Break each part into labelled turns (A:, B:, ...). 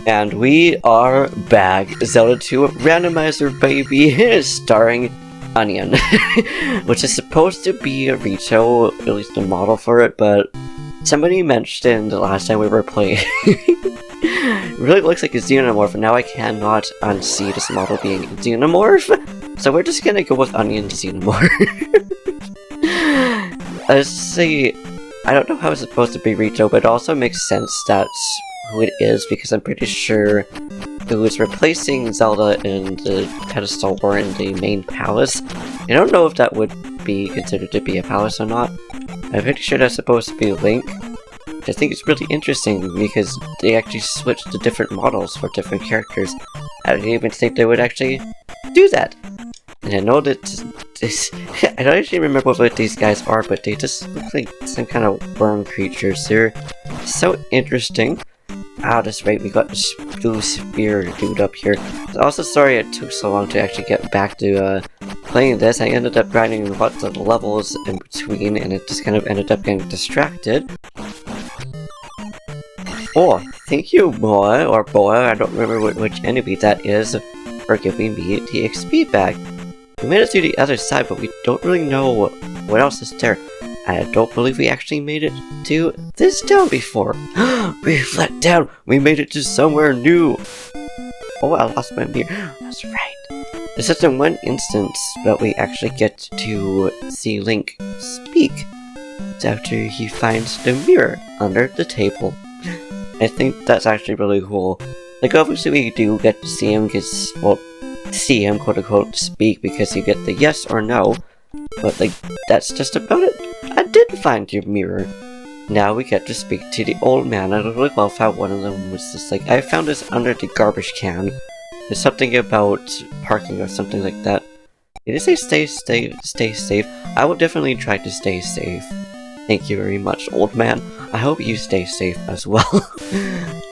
A: And we are back. Zelda 2 Randomizer, baby, starring Onion, which is supposed to be a Rito, at least a model for it, but somebody mentioned the last time we were playing. It really looks like a Xenomorph, and now I cannot unsee this model being a Xenomorph, so we're just gonna go with Onion Xenomorph. Let's see, I don't know how it's supposed to be Rito, but it also makes sense that's who it is, because I'm pretty sure who is replacing Zelda in the pedestal or in the main palace. I don't know if that would be considered to be a palace or not. I'm pretty sure that's supposed to be Link. I think it's really interesting because they actually switched to different models for different characters. I didn't even think they would actually do that. And I know that I don't actually remember what these guys are, but they just look like some kind of worm creatures. They're so interesting. That's right, we got this blue spear dude up here. Also, sorry it took so long to actually get back to playing this. I ended up grinding lots of levels in between, and it just kind of ended up getting distracted. Oh, thank you, boy, or boy, I don't remember which enemy that is, for giving me the XP back. We made it through the other side, but we don't really know what else is there. I don't believe we actually made it to this town before. We've let down! We made it to somewhere new! Oh, I lost my mirror. That's right. This is the one instance that we actually get to see Link speak. It's after he finds the mirror under the table. I think that's actually really cool. Like, obviously we do get to see him, see him, quote-unquote, speak, because you get the yes or no. But, like, that's just about it. I did find your mirror. Now we get to speak to the old man. I really love how one of them was just like, I found this under the garbage can. There's something about parking or something like that. Did it say stay safe? I will definitely try to stay safe. Thank you very much, old man. I hope you stay safe as well.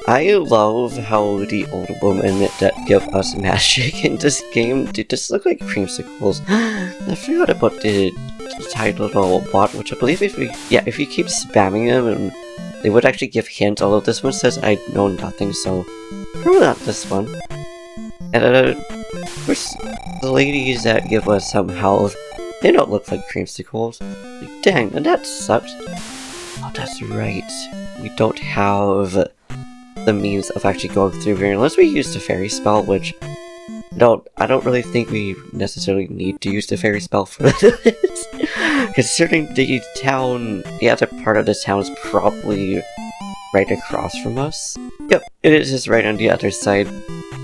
A: I love how the old women that give us magic in this game, they just look like creamsicles. I forgot about the tiny little bot, which I believe if you keep spamming them, and they would actually give hints, although this one says I know nothing, so probably not this one. And of course, the ladies that give us some health, they don't look like creamsicles. Like, dang, and that sucks. Oh, that's right. We don't have the means of actually going through here unless we use the fairy spell, which I don't really think we necessarily need to use the fairy spell for this. Considering the town, the other part of the town is probably right across from us. Yep, it is just right on the other side.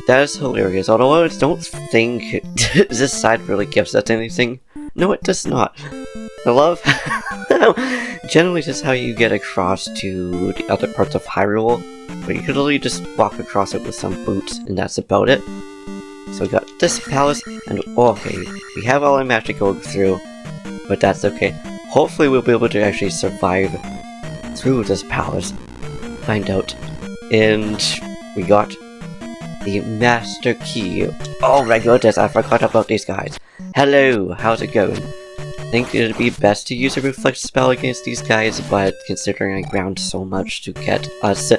A: That is hilarious, although I don't think this side really gives us anything. No, it does not. I love generally just how you get across to the other parts of Hyrule, but you could literally just walk across it with some boots, and that's about it. So we got this palace, and okay, we have all our magic going through, but that's okay. Hopefully we'll be able to actually survive through this palace. Find out. And we got the Master Key. Oh my goodness, I forgot about these guys. Hello, how's it going? I think it'd be best to use a reflect spell against these guys, but considering I ground so much to get us to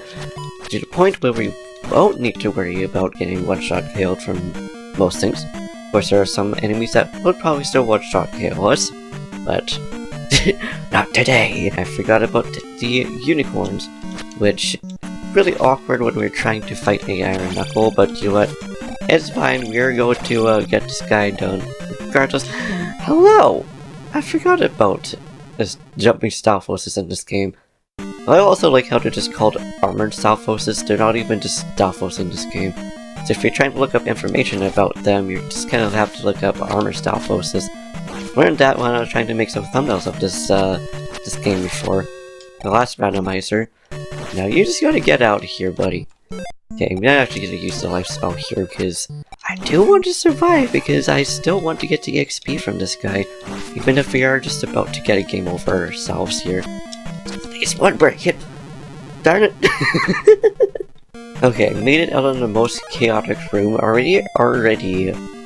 A: the point where we won't need to worry about getting one-shot KO'd from most things. Of course, there are some enemies that would probably still one-shot KO us, but not today. I forgot about the unicorns, which really awkward when we're trying to fight a Iron Knuckle, but you know what? It's fine, we're going to get this guy done. Regardless, hello! I forgot about this jumping Stalfoses in this game. I also like how they're just called armored Stalfoses. They're not even just Stalfos in this game. So if you're trying to look up information about them, you just kind of have to look up armored Stalfoses. Learned that when I was trying to make some thumbnails of this game before. The last randomizer. Now you just gotta get out of here, buddy. Okay, I'm not actually gonna use the life spell here because I do want to survive, because I still want to get the XP from this guy, even if we are just about to get a game over ourselves here. Please, one more hit! Darn it! Okay, made it out of the most chaotic room. Already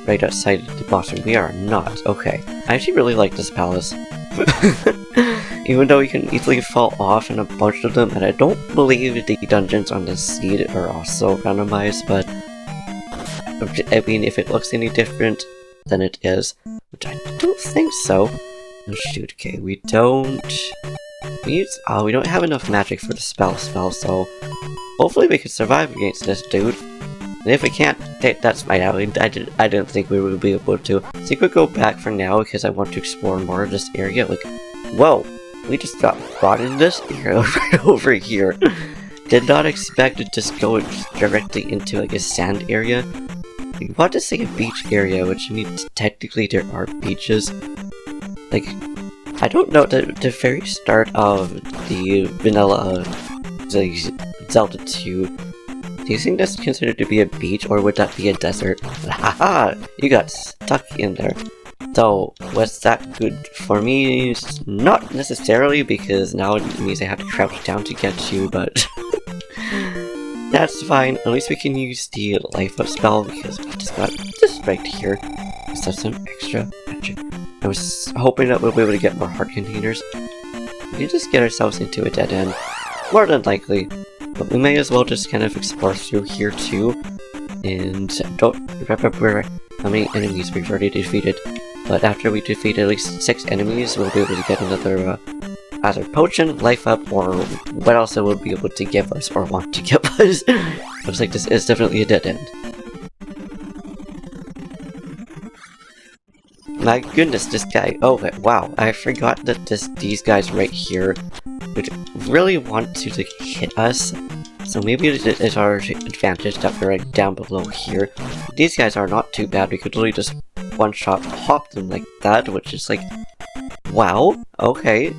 A: right outside the bottom. We are not. Okay. I actually really like this palace. Even though you can easily fall off in a bunch of them, and I don't believe the dungeons on the seed are also randomized, but I mean, if it looks any different, then it is, which I don't think so. Oh shoot, okay, we don't have enough magic for the spell, so hopefully we can survive against this dude. And if we can't, that's fine. I didn't think we would be able to. I think we'll go back for now because I want to explore more of this area. Like, whoa, we just got brought in this area right over here. Did not expect to just go directly into like a sand area. I want to say a beach area, which means technically there are beaches. Like, I don't know, the very start of the vanilla Zelda 2, do you think that's considered to be a beach, or would that be a desert? Haha! You got stuck in there. So, was that good for me? Not necessarily, because now it means I have to crouch down to get you, but that's fine. At least we can use the life up spell, because we just got this right here. Let's have some extra magic. I was hoping that we'll be able to get more heart containers. We just get ourselves into a dead end. More than likely. But we may as well just kind of explore through here too. And don't remember how many enemies we've already defeated. But after we defeat at least 6 enemies, we'll be able to get another either potion, life up, or what else it will be able to give us or want to give us. Looks like this is definitely a dead end. My goodness, this guy. Oh, wow. I forgot that these guys right here would really want to like hit us. So maybe it is our advantage that we're like down below here. These guys are not too bad. We could literally just one-shot pop them like that, which is like, wow, okay.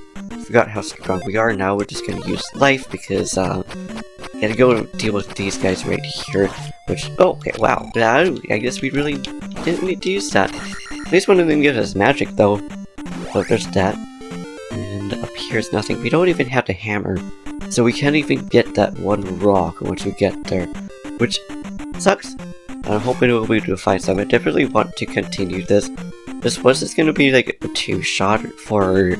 A: Forgot how strong we are. Now we're just gonna use life because gotta go deal with these guys right here. Which, oh, okay, wow. I guess we really didn't need to use that. At least one of them gives us magic though. So there's that. And up here's nothing. We don't even have the hammer. So we can't even get that one rock once we get there. Which sucks. I'm hoping we'll be able to find some. I definitely want to continue this. This was just gonna be like a 2-shot for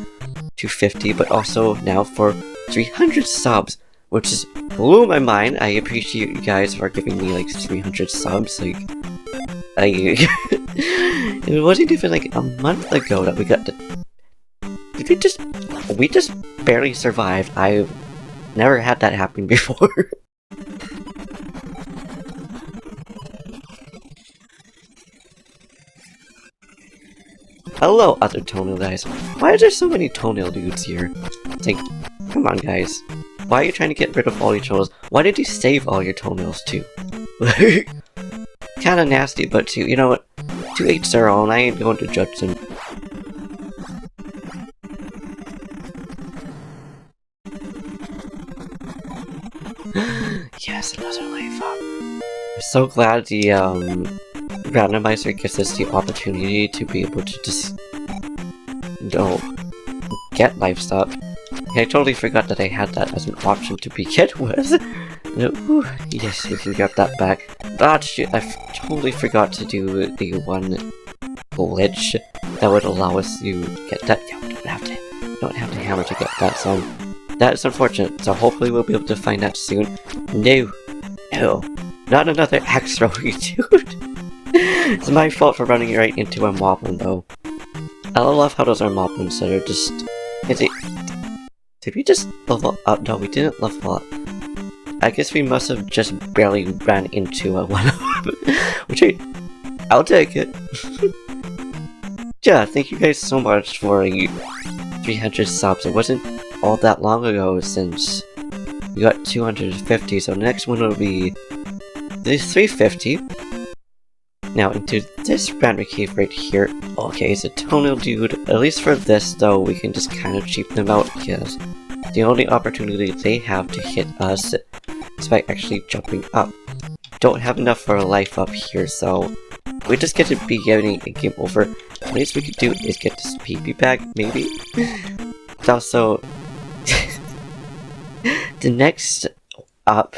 A: 250, but also now for 300 subs, which is blew my mind. I appreciate you guys for giving me like 300 subs. Like, it wasn't even like a month ago that we got the. We just barely survived. I've never had that happen before. Hello, other toenail guys. Why are there so many toenail dudes here? It's like, come on guys. Why are you trying to get rid of all your toenails? Why did you save all your toenails too? Kinda nasty, but too, you know what? To each their own, I ain't going to judge them. Yes, another life up. I'm so glad the randomizer gives us the opportunity to be able to just get lives up. I totally forgot that I had that as an option to begin with. Ooh, yes, we can get that back. Ah, shit, I totally forgot to do the one glitch that would allow us to get that. Yeah, we don't have the hammer to get that, so that's unfortunate. So hopefully we'll be able to find that soon. No, not another axe throwing dude. It's my fault for running right into a moblin though. I love how those are moblins that are just. Did we just level up? No, we didn't level up. I guess we must have just barely ran into a one-up. Which I'll take it. Yeah, thank you guys so much for 300 subs. It wasn't all that long ago since we got 250, so the next one will be the 350. Now into this random cave right here. Okay, it's a toenail dude. At least for this though, we can just kind of cheap them out because the only opportunity they have to hit us is by actually jumping up. Don't have enough for a life up here, so we just get to be getting a game over. The least we could do is get this PP back, maybe. It's also the next up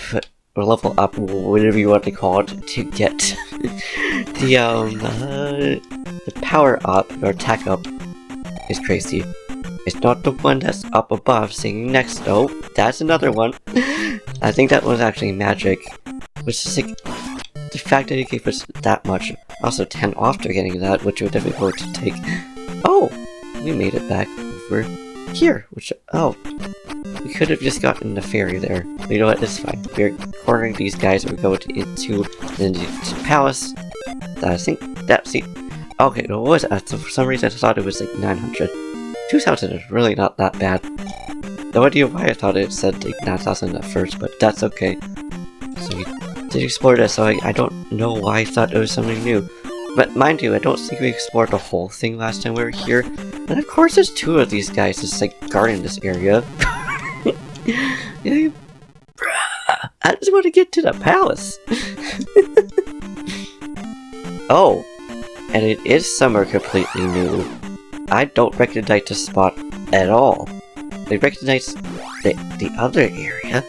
A: or level up, whatever you want to call it, to get the power up or attack up is crazy. It's not the one that's up above singing next. Oh, that's another one. I think that was actually magic. Which is like, the fact that it gave us that much. Also 10 after getting that, which we're definitely going to take. Oh, we made it back over here. Which, oh, we could have just gotten the ferry there. But you know what, it's fine. We're cornering these guys and we're going into the palace. I think that's the... Okay, no, what was it? For some reason I thought it was like 900. 2,000 is really not that bad. No idea why I thought it said like 9,000 at first, but that's okay. So we did explore this, so I don't know why I thought it was something new. But mind you, I don't think we explored the whole thing last time we were here. And of course there's 2 of these guys just like guarding this area. Yeah, I just want to get to the palace. Oh, and it is somewhere completely new. I don't recognize this spot at all. I recognize the other area.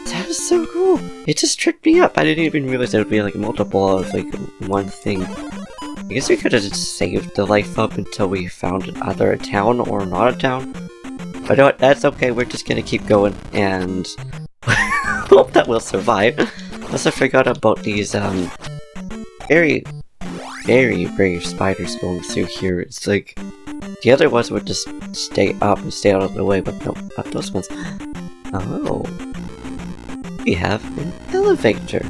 A: That is so cool. It just tricked me up. I didn't even realize there would be like multiple of like one thing. I guess we could have just saved the life up until we found either a town or not a town. But you know what? That's okay. We're just gonna keep going and hope that we'll survive. Plus I forgot about these very brave spiders going through here. It's like the other ones would just stay up and stay out of the way, but no, not those ones. Oh, we have an elevator.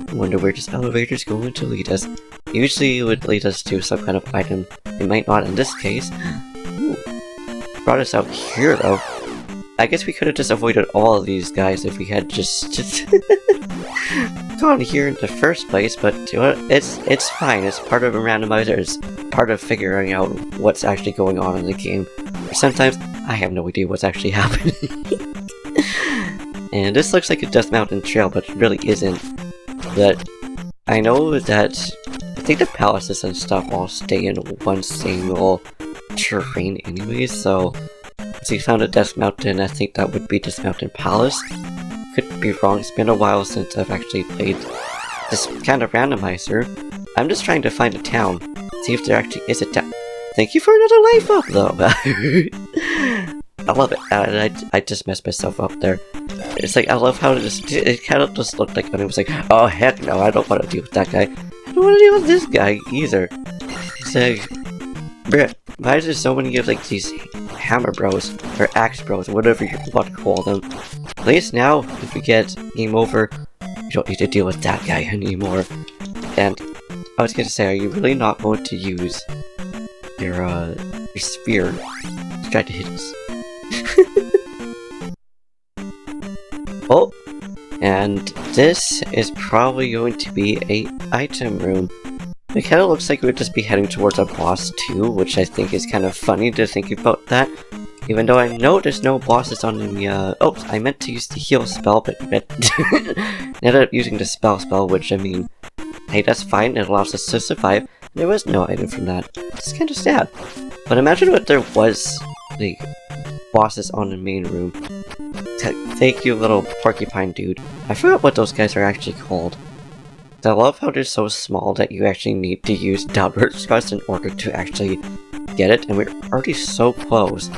A: I wonder where this elevator is going to lead us. Usually it would lead us to some kind of item. It might not in this case. Ooh. Brought us out here though. I guess we could have just avoided all of these guys if we had just gone here in the first place, but you know what? It's fine. It's part of a randomizer. It's part of figuring out what's actually going on in the game. Sometimes I have no idea what's actually happening. And this looks like a Death Mountain trail, but it really isn't. But I know that I think the palaces and stuff all stay in one single terrain anyway, so since we found a Death Mountain, I think that would be Death Mountain Palace. Could be wrong, it's been a while since I've actually played this kind of randomizer. I'm just trying to find a town, see if there actually is a town. Thank you for another life up though! I love it. I just messed myself up there. It's like, I love how it kind of just looked like when it was like, oh heck no, I don't want to deal with that guy. I don't want to deal with this guy either. It's like, bruh, why is there so many of like these hammer bros, or axe bros, whatever you want to call them? At least now, if we get game over, you don't need to deal with that guy anymore. And I was gonna say, are you really not going to use your spear to try to hit us? Oh, and this is probably going to be a item room. It kind of looks like we'd just be heading towards a boss too, which I think is kind of funny to think about that. Even though I know there's no bosses on the, oops, I meant to use the heal spell, but ended up using the spell, which, I mean, hey, that's fine, it allows us to survive. There was no item from that. It's kind of sad. But imagine what there was, like, bosses on the main room. Thank you, little porcupine dude. I forgot what those guys are actually called. I love how they're so small that you actually need to use downward thrust in order to actually get it, and we're already so close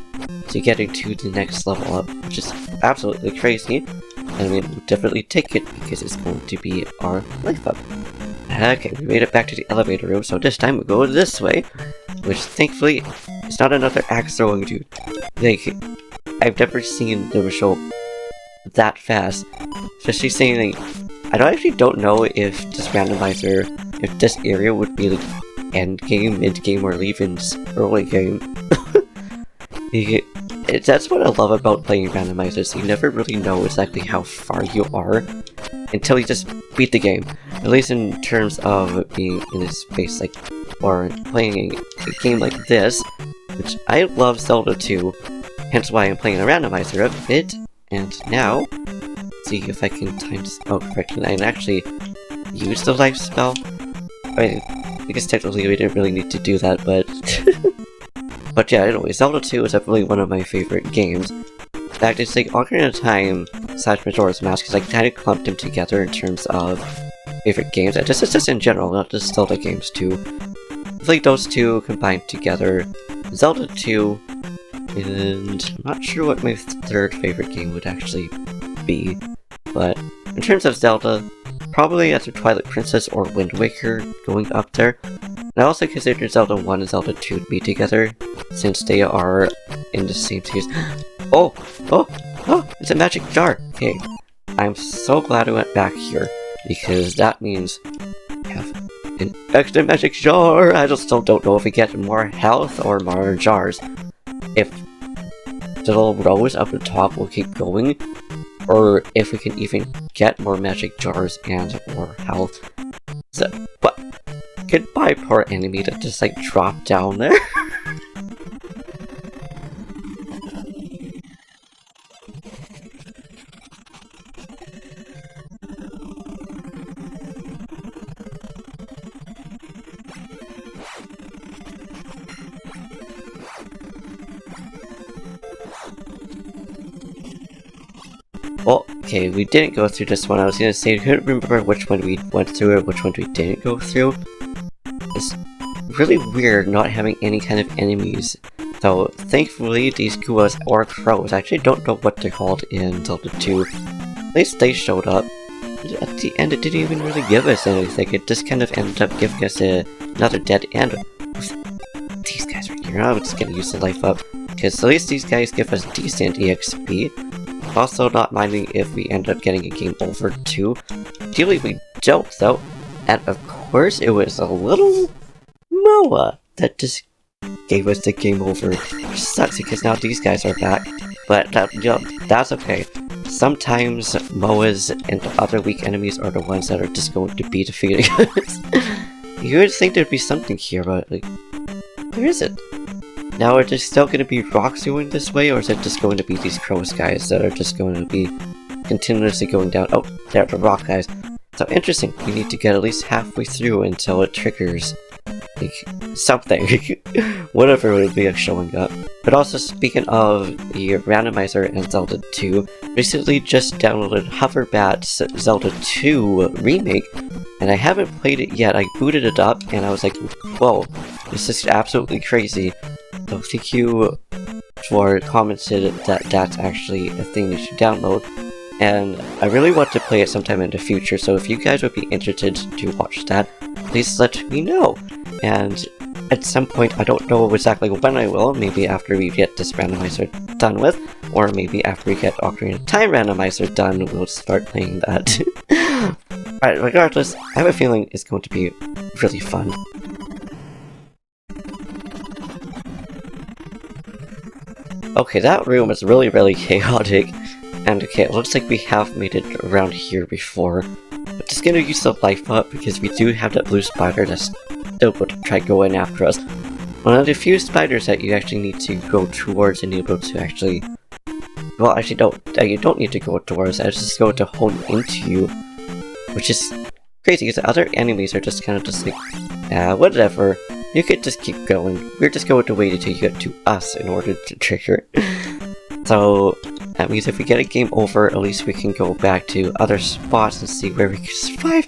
A: to getting to the next level up, which is absolutely crazy. And I mean, we'll definitely take it because it's going to be our life up. Okay, we made it back to the elevator room, so this time we'll go this way, which thankfully is not another axe throwing dude. Like, I've never seen them show that fast, especially saying like, I actually don't know if this randomizer, if this area would be like end game, mid game, or even early game. That's what I love about playing randomizers. You never really know exactly how far you are until you just beat the game. At least in terms of being in a space like, or playing a game like this, which I love Zelda 2, hence why I'm playing a randomizer of it. And now, see if I can time this out correctly. I can actually use the life spell. I mean, I guess technically we didn't really need to do that, but but yeah, anyway, Zelda 2 is definitely one of my favorite games. In fact, it's like Ocarina of Time / Majora's Mask, because I kind of clumped them together in terms of favorite games. It's just in general, not just Zelda games too. I feel like those two combined together, Zelda 2 and I'm not sure what my third favorite game would actually be, but in terms of Zelda, probably either Twilight Princess or Wind Waker going up there. And I also consider Zelda 1 and Zelda 2 to be together, since they are in the same series. Oh! It's a magic jar! Okay, I'm so glad I went back here, because that means I have an extra magic jar! I just still don't know if we get more health or more jars. If the little rows up the top will keep going, or if we can even get more magic jars and more health. So, but goodbye, poor enemy that just like dropped down there. Well, okay, we didn't go through this one. I was gonna say, I couldn't remember which one we went through and which one we didn't go through. It's really weird not having any kind of enemies. So, thankfully, these Guas or crows, I actually don't know what they're called in Zelda 2. At least they showed up. At the end, it didn't even really give us anything. It just kind of ended up giving us another dead end. These guys right here, I'm just gonna use the life up. Because at least these guys give us decent EXP. Also not minding if we end up getting a game over too. Ideally we don't though. And of course it was a little Moa that just gave us the game over. Which sucks because now these guys are back. But that's okay. Sometimes Moas and other weak enemies are the ones that are just going to be defeating us. You would think there'd be something here, but like, there isn't. Now, are there still going to be rocks going this way, or is it just going to be these crows guys that are just going to be continuously going down? Oh, they're the rock guys. So interesting, we need to get at least halfway through until it triggers, like, something. Whatever it would be showing up. But also, speaking of the Randomizer and Zelda 2, recently just downloaded Hoverbat's Zelda 2 remake, and I haven't played it yet. I booted it up, and I was like, whoa, this is absolutely crazy. So thank you for commented that that's actually a thing you should download, and I really want to play it sometime in the future, so if you guys would be interested to watch that, please let me know. And at some point, I don't know exactly when I will, maybe after we get this randomizer done with, or maybe after we get Ocarina of Time randomizer done, we'll start playing that. Alright, regardless, I have a feeling it's going to be really fun. Okay, that room is really chaotic, and okay, it looks like we have made it around here before. I'm just gonna use the life up because we do have that blue spider that's still going to try going after us. One of the few spiders that you actually need to go towards and able to actually... Well, actually you don't need to go towards, it's just going to hone into you, which is crazy because the other enemies are just kind of just like, whatever. You could just keep going. We're just going to wait until you get to us in order to trigger. So, that means if we get a game over, at least we can go back to other spots and see where we can survive.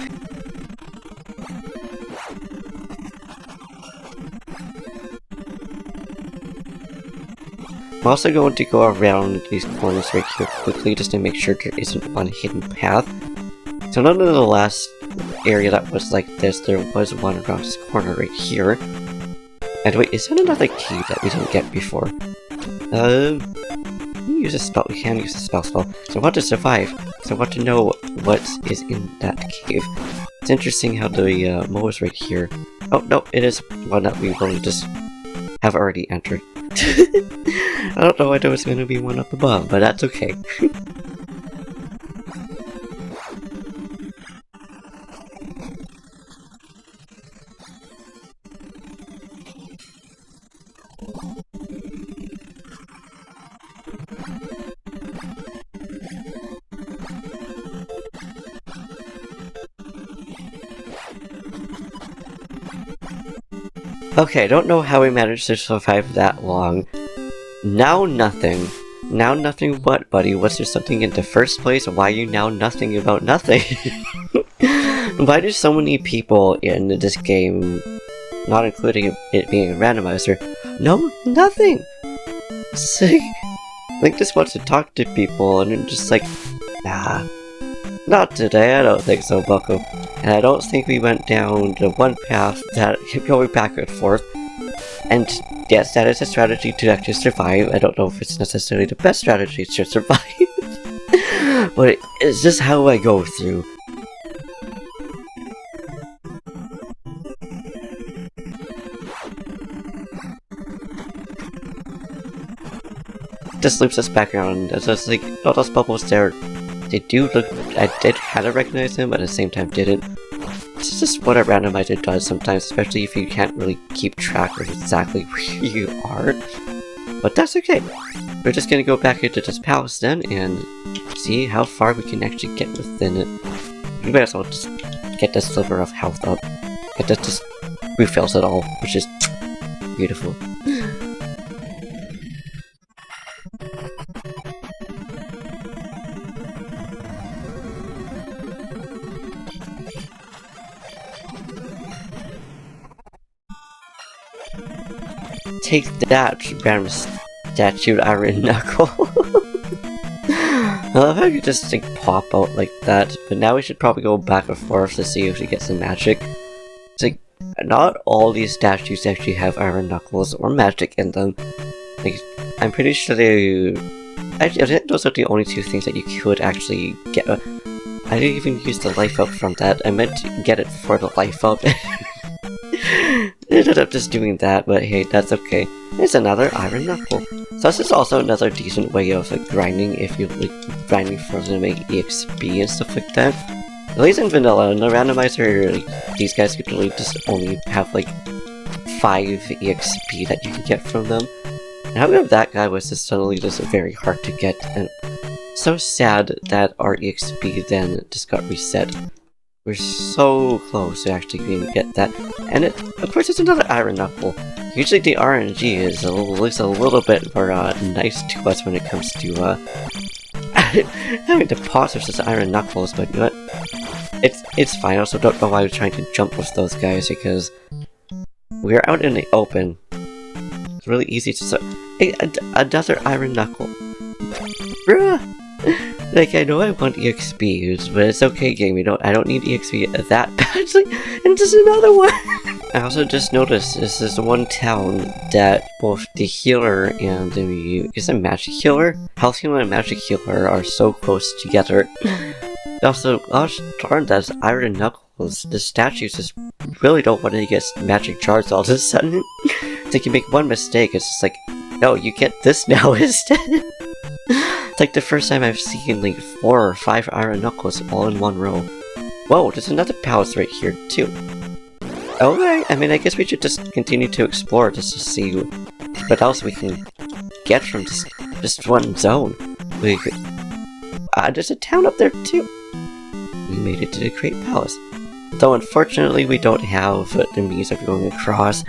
A: I'm also going to go around these corners right here quickly just to make sure there isn't one hidden path. So none of the last area that was like this, there was one around this corner right here. And wait, is that another cave that we didn't get before? We can use a spell. So I want to survive, so I want to know what is in that cave. It's interesting how the Mo is right here. Oh no, it is one that we will just have already entered. I don't know why there was going to be one up above, but that's okay. Okay, I don't know how we managed to survive that long. Now nothing. Now nothing what, buddy? Was there something in the first place? Why are you now nothing about nothing? Why do so many people in this game, not including it being a randomizer, know nothing? Sick. Link just wants to talk to people, and I'm just like, nah. Not today, I don't think so, Bucko. And I don't think we went down the one path that kept going back and forth. And yes, that is a strategy to actually survive. I don't know if it's necessarily the best strategy to survive. But it's just how I go through. Just loops us back around. It's just like all those bubbles there. They do look. I did kind of recognize them, but at the same time didn't. It's just what a randomizer does sometimes, especially if you can't really keep track of exactly where you are. But that's okay. We're just gonna go back into this palace then and see how far we can actually get within it. We might as well just get this sliver of health up. Get this just refills it all, which is beautiful. Take that, random statue Iron Knuckle. I love how you just like pop out like that, but now we should probably go back and forth to see if we get some magic. It's like, not all these statues actually have Iron Knuckles or magic in them. Like, I'm pretty sure they... I think those are the only two things that you could actually get. I didn't even use the life up from that. I meant to get it for the life up. Ended up just doing that, but hey, that's okay. It's another Iron Knuckle. So this is also another decent way of like grinding if you like grinding for them to make EXP and stuff like that. At least in vanilla, in the randomizer, like, these guys could really just only have like 5 EXP that you can get from them. And however, that guy was just suddenly just very hard to get, and so sad that our EXP then just got reset. We're so close to actually being to get that, and of course it's another Iron Knuckle. Usually the RNG is at least a little bit more nice to us when it comes to having to pause versus Iron Knuckles, but you know what? It's fine. I also don't know why we're trying to jump with those guys, because we're out in the open. It's really easy to hey, another Iron Knuckle. Bruh! Like, I know I want EXPs, but it's okay, game. I don't need EXP that badly. And just another one. I also just noticed this is one town that both the healer and the magic healer, health healer and magic healer are so close together. Also, darn, that's Iron Knuckles. The statues just really don't want to get magic charge all of a sudden. It's like you make one mistake, it's just like, no, you get this now instead. It's like the first time I've seen like 4 or 5 Iron Knuckles all in one row. Whoa, there's another palace right here too. Okay, I mean, I guess we should just continue to explore just to see what else we can get from just one zone. There's a town up there too. We made it to the Great Palace. Though unfortunately we don't have the means of going across.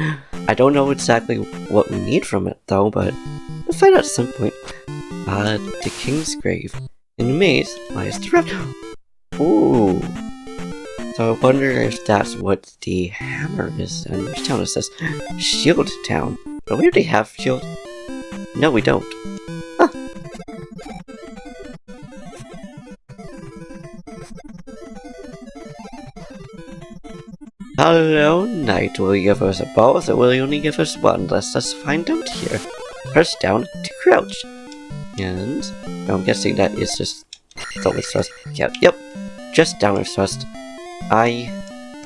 A: I don't know exactly what we need from it though, but we'll find out at some point. The King's Grave. In the maze lies the road. Ooh. So I wonder if that's what the hammer is. And which town is this? Shield Town. But we already have Shield. No, we don't. Huh. Hello, Knight. Will you give us both, or will you only give us one? Let's find out here. Press down to crouch. And I'm guessing that is just downward thrust. Yeah, yep. Just downward thrust. I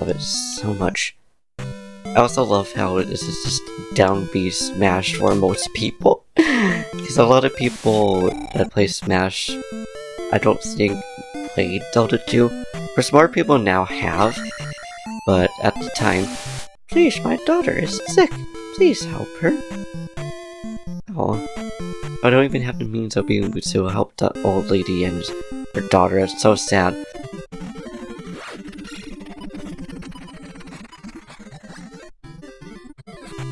A: love it so much. I also love how it is just down B Smash for most people. Because a lot of people that play Smash, I don't think played Zelda 2. For smart people now have, but at the time, please, my daughter is sick. Please help her. Oh, I don't even have the means of being able to help the old lady and her daughter. It's so sad.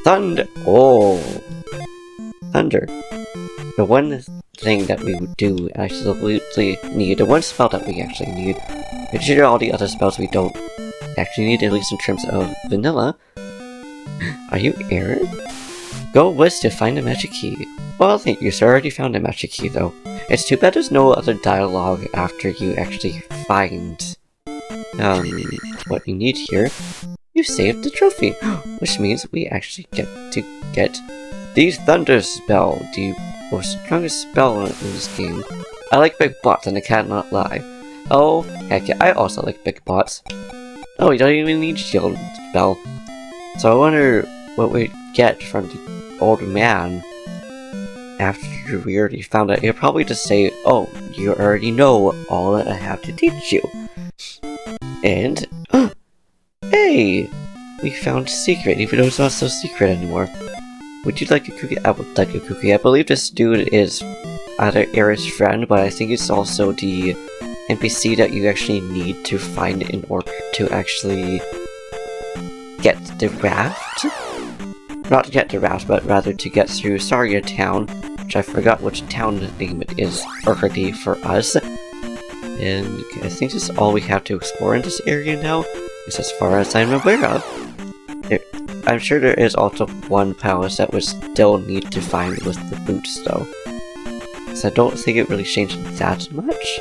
A: Thunder! Oh! Thunder. The one thing that we would do absolutely need, the one spell that we actually need, consider all the other spells we don't actually need, at least in terms of vanilla. Are you Aaron? Goal was to find a magic key. Well, thank you, sir. I already found a magic key, though. It's too bad there's no other dialogue after you actually find, what you need here. You saved the trophy, which means we actually get to get the Thunder Spell, the most strongest spell in this game. I like big bots, and I cannot lie. Oh, heck yeah, I also like big bots. Oh, you don't even need shield spell. So I wonder what we get from the old man after we already found out. He'll probably just say, oh, you already know all that I have to teach you. And, hey! We found a secret, even though it's not so secret anymore. Would you like a cookie? I would like a cookie. I believe this dude is either Aerith's friend, but I think it's also the NPC that you actually need to find in order to actually get the raft. Not to get the raft, but rather to get through Saria Town, which I forgot which town name it is already for us. And I think this is all we have to explore in this area now, at least as far as I'm aware of. I'm sure there is also one palace that we still need to find with the boots, though. So I don't think it really changed that much.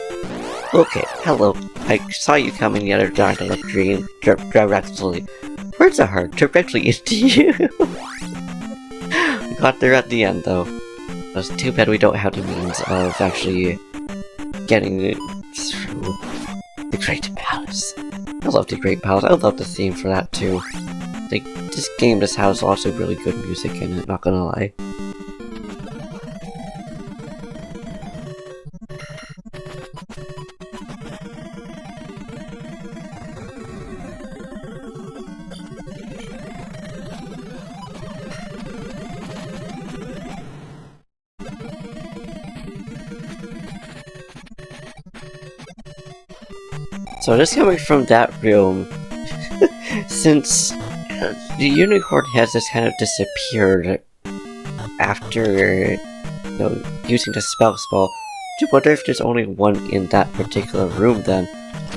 A: Okay, hello. I saw you coming the other dark to look green directly. Words are hard, directly into you. We got there at the end, though. It's too bad we don't have the means of actually getting through the Great Palace. I love the Great Palace. I love the theme for that, too. Like, this game just has lots of really good music in it, not gonna lie. So just coming from that room, since the unicorn has just kind of disappeared after, using the spell, I wonder if there's only one in that particular room then.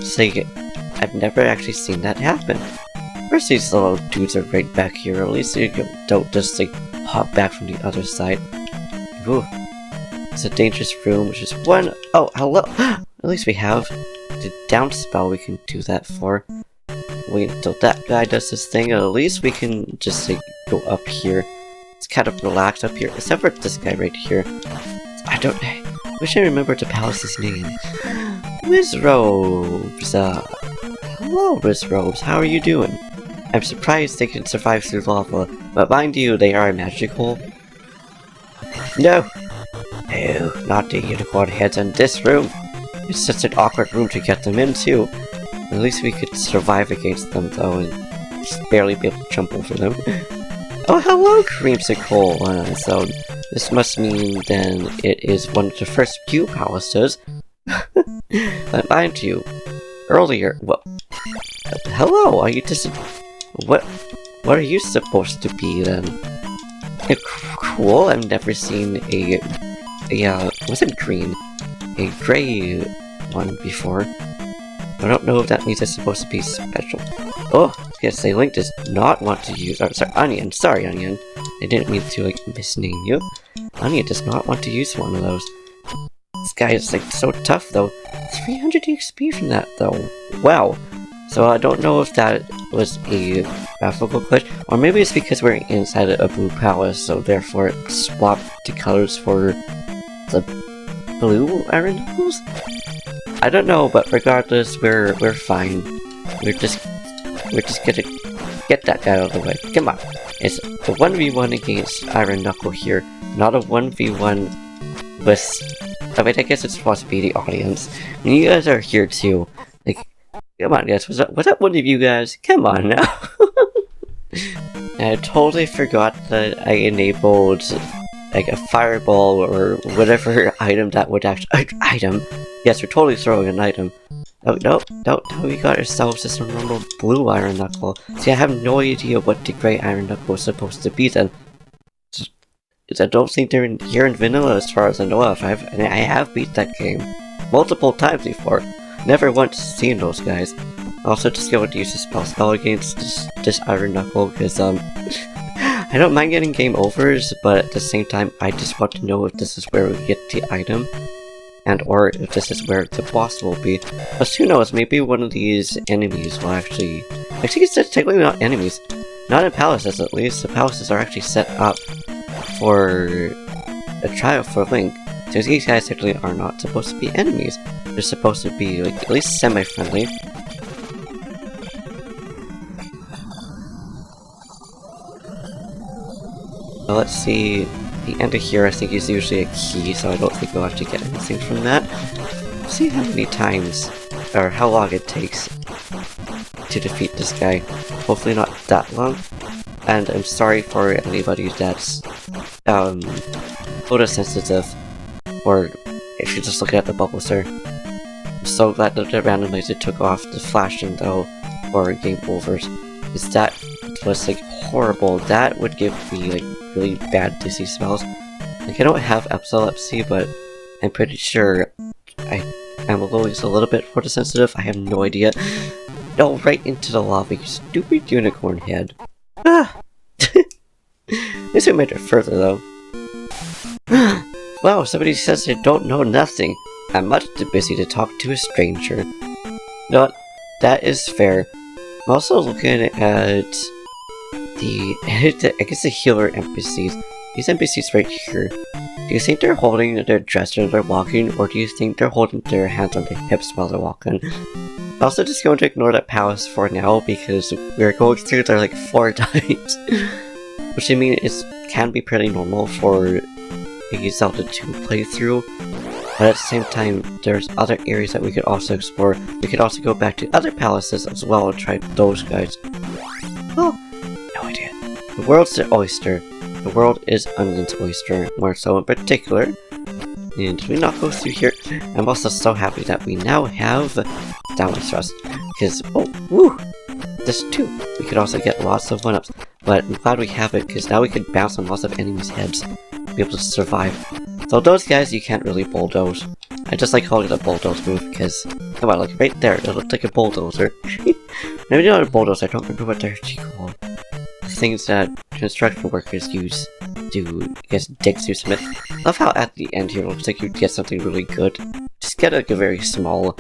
A: So I've never actually seen that happen. First, these little dudes are right back here, at least you don't just hop back from the other side. Ooh. It's a dangerous room, which is one. Oh, hello! At least we have the down spell we can do that for. Wait until that guy does this thing, and at least we can just go up here. It's kind of relaxed up here, except for this guy right here. I wish I remembered the palace's name. Wizrobes! Hello, Wizrobes, how are you doing? I'm surprised they can survive through lava, but mind you, they are magical. No! No, not the unicorn heads in this room. It's such an awkward room to get them into. At least we could survive against them, though, and just barely be able to jump over them. Oh, hello, Creamsicle! So, this must mean, then, it is one of the first few palaces. But mind you, earlier, well, hello, are you just, what are you supposed to be, then? Cool, I've never seen a wasn't green, a gray one before. I don't know if that means it's supposed to be special. Oh, yes, Link does not want to use, sorry, Onion, I didn't mean to, misname you. Onion does not want to use one of those. This guy is, so tough, though. 300 XP from that, though. Wow. So I don't know if that was a graphical glitch, or maybe it's because we're inside a blue palace, so therefore it swapped the colors for the blue Iron Knuckles? I don't know, but regardless, we're fine. We're just gonna get that guy out of the way. Come on. It's the 1v1 against Iron Knuckle here, not a 1v1 with... I mean, I guess it's supposed to be the audience. And you guys are here too. Come on, guys. Was that one of you guys? Come on now. I totally forgot that I enabled a fireball or whatever item that would actually item. Yes, we're totally throwing an item. Oh no, we got ourselves just a normal blue Iron Knuckle. See, I have no idea what the gray Iron Knuckle is supposed to be then. I don't think they're here in vanilla as far as I know of. I have beat that game multiple times before. Never once seen those guys. Also, just going to use a spell against this Iron Knuckle because I I don't mind getting game overs, but at the same time, I just want to know if this is where we get the item, and or if this is where the boss will be. But who knows, maybe one of these enemies will actually it's technically not enemies. Not in palaces, at least. The palaces are actually set up for a trial for Link. So these guys technically are not supposed to be enemies. They're supposed to be, like, at least semi-friendly. Well, let's see. The end of here, I think, is usually a key, so I don't think we'll actually get anything from that. Let's see how many times, or how long it takes to defeat this guy. Hopefully not that long. And I'm sorry for anybody that's photosensitive, or if you're just looking at the bubbles there. I'm so glad that the randomizer took off the flashing though for game overs, because that was like horrible. That would give me like really bad dizzy spells. Like I don't have epilepsy, but I'm pretty sure I'm always a little bit photosensitive. I have no idea. No, right into the lava, you stupid unicorn head. Ah! At least we made it further though. Wow, somebody says they don't know nothing. I'm much too busy to talk to a stranger. You know what? That is fair. I'm also looking at I guess the healer NPCs. These NPCs right here. Do you think they're holding their dress when they're walking, or do you think they're holding their hands on their hips while they're walking? I'm also just going to ignore that palace for now, because we're going through there like 4 times. Which I mean, it can be pretty normal for a Zelda 2 playthrough. But at the same time, there's other areas that we could also explore. We could also go back to other palaces as well and try those guys. Oh, no idea. The world's the oyster. The world is Onion's oyster, more so in particular. And did we not go through here? I'm also so happy that we now have downward thrust. Because, oh, woo! This too. We could also get lots of 1-ups. But I'm glad we have it, because now we can bounce on lots of enemies' heads. Be able to survive. So those guys you can't really bulldoze. I just like calling it a bulldoze move, because, come on, like right there, it looks like a bulldozer. Maybe not a bulldozer, I don't remember what they're actually called. Things that construction workers use to, I guess, dig through cement. Love how at the end here it looks like you get something really good. Just get like a very small,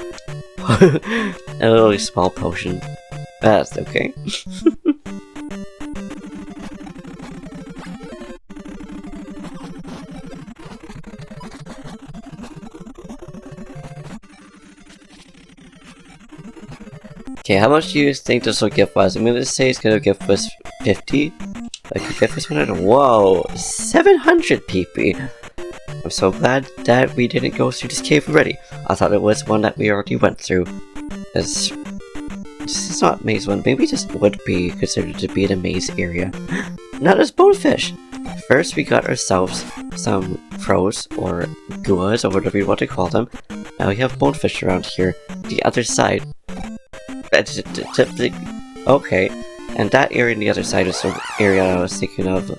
A: a really small potion. That's okay. Okay, how much do you think this will give us? I'm gonna say it's gonna give us 50. I could give us 100. Whoa, 700 PP! I'm so glad that we didn't go through this cave already. I thought it was one that we already went through. This is not maze 1. Maybe this would be considered to be the maze area. Not as bonefish! First, we got ourselves some crows, or guas, or whatever you want to call them. Now we have bonefish around here. The other side. Okay, and that area on the other side is the area I was thinking of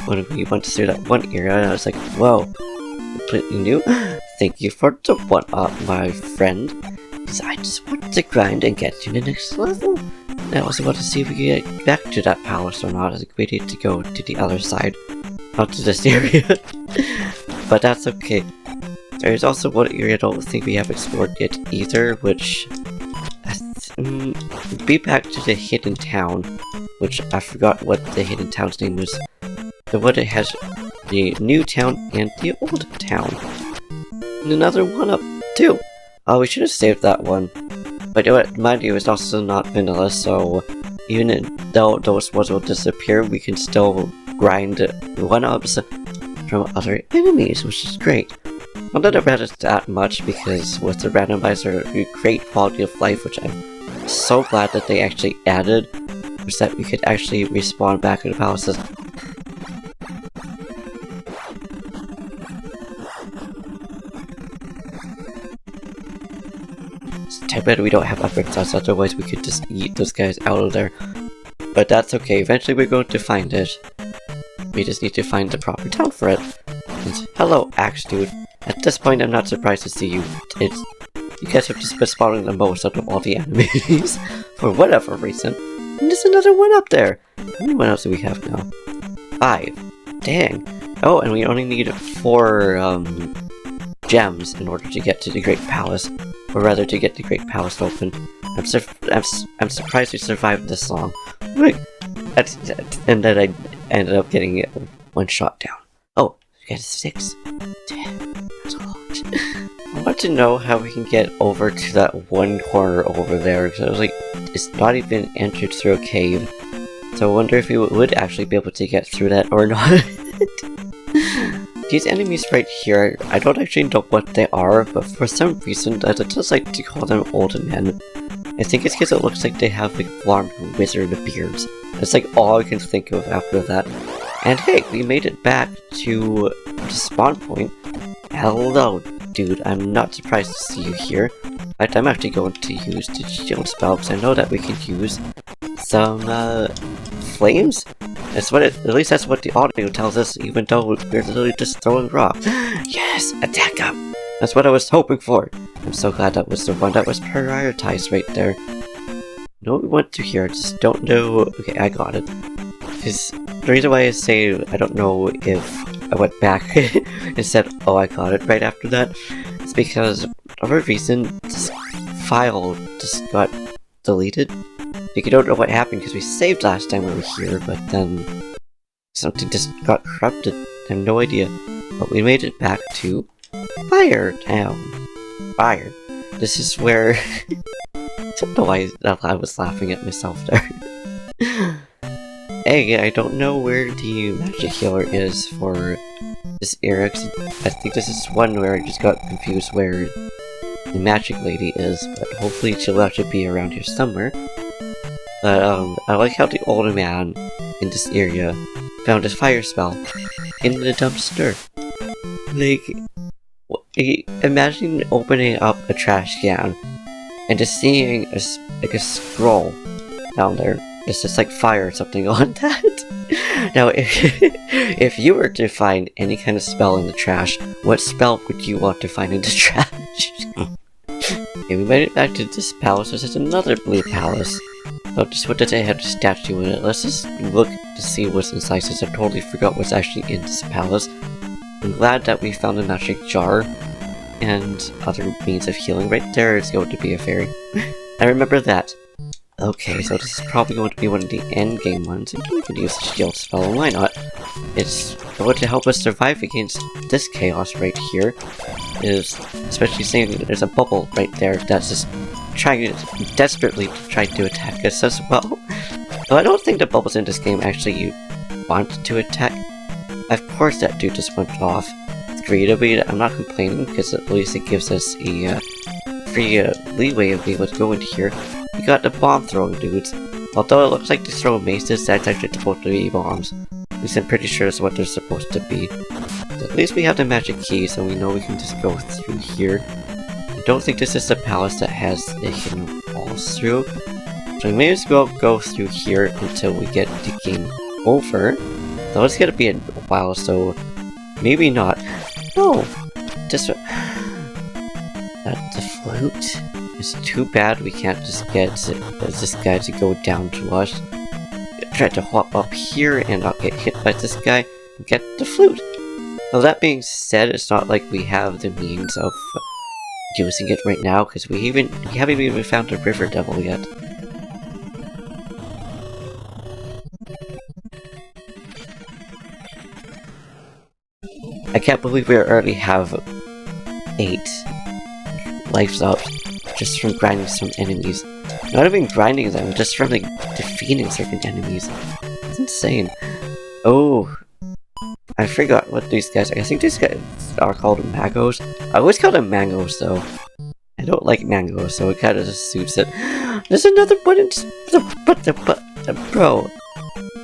A: when we went through that one area, and I was like, whoa, completely new. Thank you for the 1-up, my friend. Because I just want to grind and get to the next level. I also want to see if we can get back to that palace or not. I think we need to go to the other side, not to this area. But that's okay. There's also one area I don't think we have explored yet either, which be back to the hidden town, which I forgot what the hidden town's name was. The one that has the new town and the old town. And another 1-up too. Oh, we should have saved that one. But mind you, it's also not vanilla, so even though those ones will disappear, we can still grind 1-ups from other enemies, which is great. Not that I read it that much, because with the randomizer, great quality of life, which I'm so glad that they actually added, was that we could actually respawn back in the palaces. It's too bad we don't have upgrade slots, otherwise we could just eat those guys out of there. But that's okay, eventually we're going to find it. We just need to find the proper town for it. And hello, Axe Dude. At this point, I'm not surprised to see you. You guys have just been spawning the most out of all the enemies, for whatever reason. And there's another 1-up there! How many 1-ups do we have now? 5. Dang. Oh, and we only need 4 gems in order to get to the Great Palace, or rather to get the Great Palace open. I'm surprised we survived this long. And then I ended up getting it one shot down. Oh, we got a 6. Damn, that's a lot. I want to know how we can get over to that one corner over there, because I was like, it's not even entered through a cave. So I wonder if we would actually be able to get through that or not. These enemies right here, I don't actually know what they are, but for some reason I just like to call them old men. I think it's because it looks like they have like blonde wizard beards. That's like all I can think of after that. And hey, we made it back to the spawn point. Hello, dude. I'm not surprised to see you here. In fact, I'm actually going to use the shield spell because I know that we can use some flames. That's what at least that's what the audio tells us, even though we're literally just throwing rocks. Yes, attack him. That's what I was hoping for. I'm so glad that was the one that was prioritized right there. No, we went to here. I just don't know. Okay, I got it. Because the reason why I say I don't know if I went back and said, oh, I got it right after that, is because for a reason this file just got deleted. Like, you don't know what happened because we saved last time we were here, but then something just got corrupted. I have no idea. But we made it back to Fire Town. Fire. This is where I don't know why I was laughing at myself there. Hey, I don't know where the magic healer is for this area. I think this is one where I just got confused where the magic lady is, but hopefully she'll actually be around here somewhere. But I like how the older man in this area found his fire spell in the dumpster. Like, imagine opening up a trash can and just seeing a scroll down there. It's just like fire or something on that. Now, if you were to find any kind of spell in the trash, what spell would you want to find in the trash? Okay, we made it back to this palace. There's another blue palace. Oh, just what does it have a statue in it? Let's just look to see what's inside, since I totally forgot what's actually in this palace. I'm glad that we found a magic jar and other means of healing. Right there is going to be a fairy. I remember that. Okay, so this is probably going to be one of the end game ones. We can use the shield spell, why not? It's going to help us survive against this chaos right here. Especially seeing there's a bubble right there that's just desperately trying to attack us as well. Though I don't think the bubbles in this game actually want to attack. Of course that dude just went off. It's creatively, I'm not complaining, because at least it gives us a free leeway of being able to go into here. We got the bomb throwing dudes. Although it looks like they throw maces, that's actually supposed to be bombs. At least I'm pretty sure that's what they're supposed to be. So at least we have the magic key, so we know we can just go through here. I don't think this is the palace that has the hidden walls through. So we may as well go through here until we get the game over. Though it's gonna be a while, so maybe not. No! Just the flute? It's too bad we can't just get this guy to go down to us. Try to hop up here and not get hit by this guy and get the flute. Now that being said, it's not like we have the means of using it right now, because we haven't even found a river devil yet. I can't believe we already have 8 lives up just from grinding some enemies. Not even grinding them, just from like defeating certain enemies. It's insane. Oh, I forgot what these guys are. I think these guys are called mangoes. I always call them mangoes though. I don't like mangoes, so it kind of just suits it. There's another one in bro,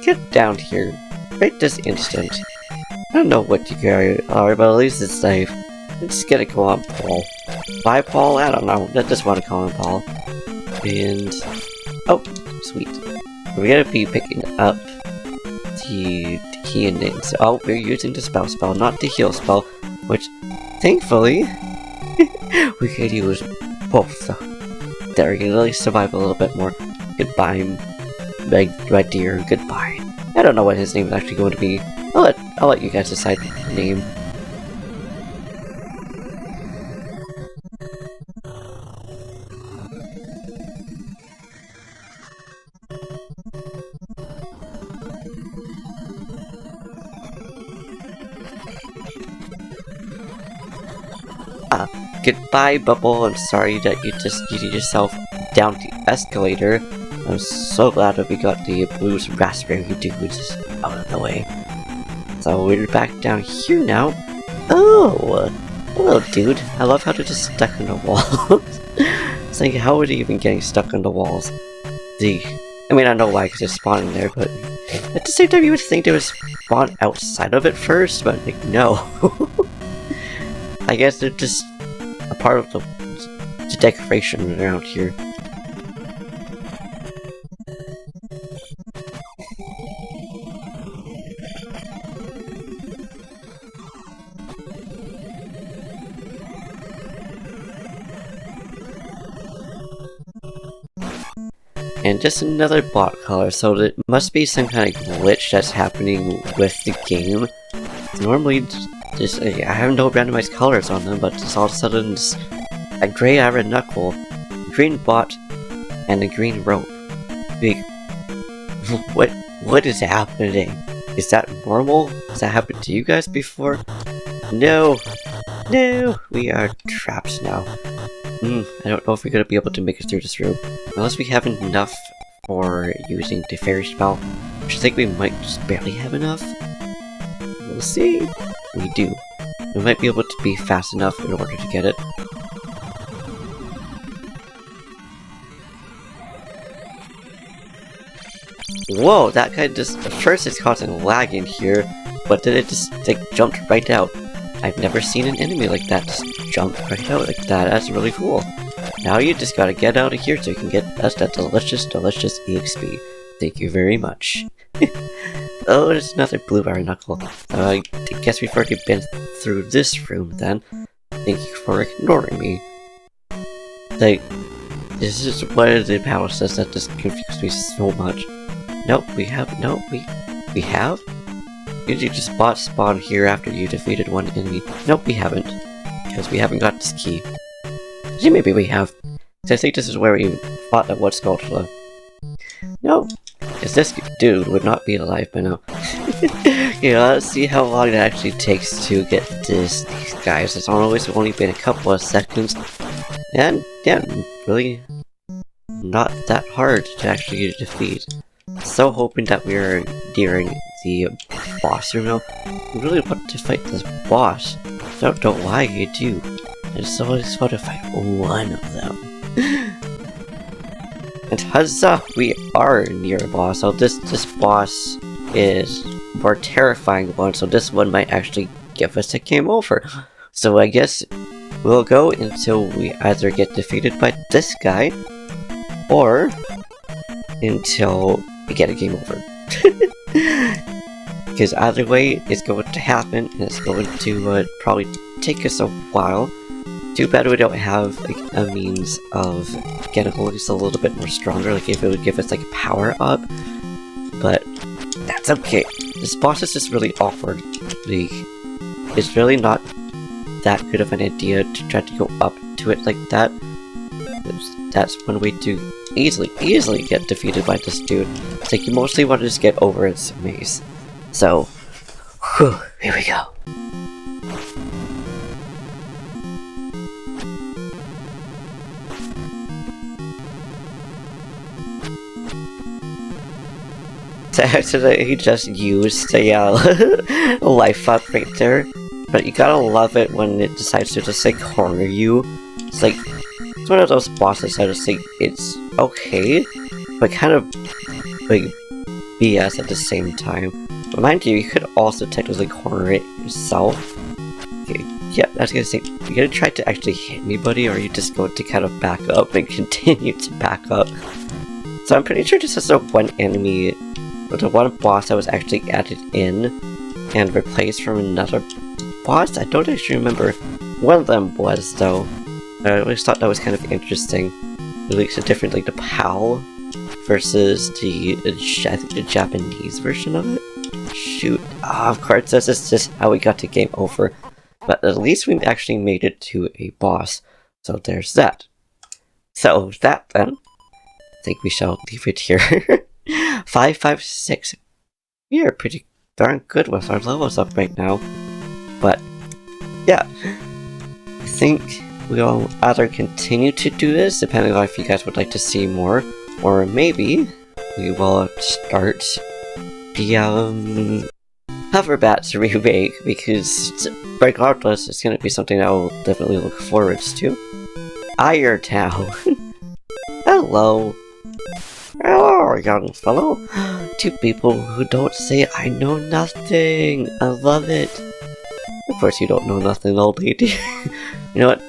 A: get down here right this instant. I don't know what you guys are, but at least it's safe. I'm just gonna go on Paul. Bye, Paul? I don't know. I just want to call him Paul. And oh, sweet. We're gonna be picking up the key endings. Oh, we're using the spell, not the heal spell, which thankfully we could use both. So there, we can at least survive a little bit more. Goodbye, my dear. Goodbye. I don't know what his name is actually going to be. I'll let you guys decide the name. Goodbye, Bubble. I'm sorry that you just yeeted yourself down the escalator. I'm so glad that we got the blues raspberry dudes out of the way. So we're back down here now. Oh, hello, dude. I love how they're just stuck in the walls. It's like, how are they even getting stuck in the walls? I mean, I know why, because they're spawning there, but at the same time, you would think they would spawn outside of it first, but like, no. I guess they're just a part of the decoration around here. And just another bot color, so it must be some kind of glitch that's happening with the game. Normally, I have no randomized colors on them, but just all of a sudden, it's a gray iron knuckle, a green bot, and a green rope. What is happening? Is that normal? Has that happened to you guys before? No! No! We are trapped now. I don't know if we're gonna be able to make it through this room. Unless we have enough for using the fairy spell, which I think we might just barely have enough. We'll see. We do. We might be able to be fast enough in order to get it. Whoa, that guy just... At first it's causing lag in here, but then it just like jumped right out. I've never seen an enemy like that just jump right out like that. That's really cool. Now you just gotta get out of here so you can get us that delicious EXP. Thank you very much. Oh, there's another blue iron knuckle. I guess we've already been through this room then. Thank you for ignoring me. Like, this is one of the palaces that just confused me so much. Nope, we have. We have? Usually just bot spawn here after you defeated one enemy. Nope, we haven't. Because we haven't got this key. See, maybe we have. I think this is where we fought that what's called the... No, because this dude would not be alive by now. Yeah, let's see how long it actually takes to get these guys. It's always only been a couple of seconds. And, yeah, really not that hard to actually defeat. So hoping that we are nearing the boss room now. I really want to fight this boss. Don't know why you do. I just always want to fight one of them. And huzzah! We are near a boss. So this boss is more terrifying one, so this one might actually give us a game over. So I guess we'll go until we either get defeated by this guy, or until we get a game over. Because either way, it's going to happen, and it's going to probably take us a while. Too bad we don't have like a means of getting just a little bit more stronger, like if it would give us like a power up. But that's okay. This boss is just really awkward. Like, it's really not that good of an idea to try to go up to it like that. That's one way to easily get defeated by this dude. It's like you mostly want to just get over its maze. So, whew, here we go. So he just used a life up right there, but you gotta love it when it decides to just like corner you. It's like, it's one of those bosses that I just think it's okay, but kind of like BS at the same time. But mind you, you could also technically corner it yourself. Okay, yeah, I was gonna say, you gonna try to actually hit anybody, or are you just going to kind of back up and continue to back up? So I'm pretty sure this is the one enemy, or the one boss that was actually added in and replaced from another boss. I don't actually remember one of them was, though. I always thought that was kind of interesting. It leads to different, like, the PAL versus I think the Japanese version of it. Shoot. Of course, this is just how we got to game over. But at least we actually made it to a boss. So there's that. So with that then, I think we shall leave it here. 556. We are pretty darn good with our levels up right now. But yeah, I think we'll either continue to do this, depending on if you guys would like to see more, or maybe we will start the Hoverbats remake, because regardless, it's going to be something I will definitely look forward to. Irontown. Hello. Hello, young fellow. Two people who don't say I know nothing. I love it. Of course you don't know nothing, old lady. You know what?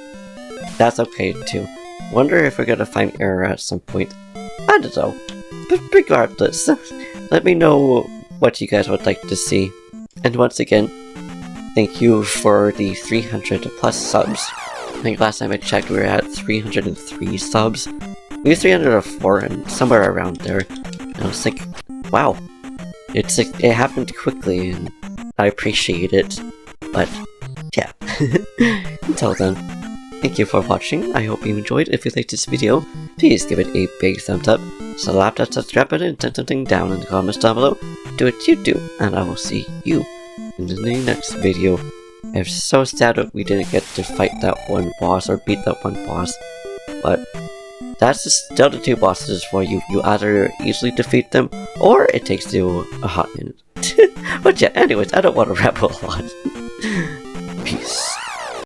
A: That's okay too. Wonder if we're gonna find error at some point. I don't know. But regardless, let me know what you guys would like to see. And once again, thank you for the 300 plus subs. I think last time I checked we were at 303 subs. Maybe 304 and somewhere around there. And I was like, wow. It happened quickly and I appreciate it. But yeah. Until then, thank you for watching. I hope you enjoyed. If you liked this video, please give it a big thumbs up. Slap that subscribe button and turn something down in the comments down below. Do what you do, and I will see you in the next video. I'm so sad that we didn't get to fight that one boss or beat that one boss. But that's still the two bosses for you. You either easily defeat them, or it takes you a hot minute. But yeah, anyways, I don't want to ramble a lot.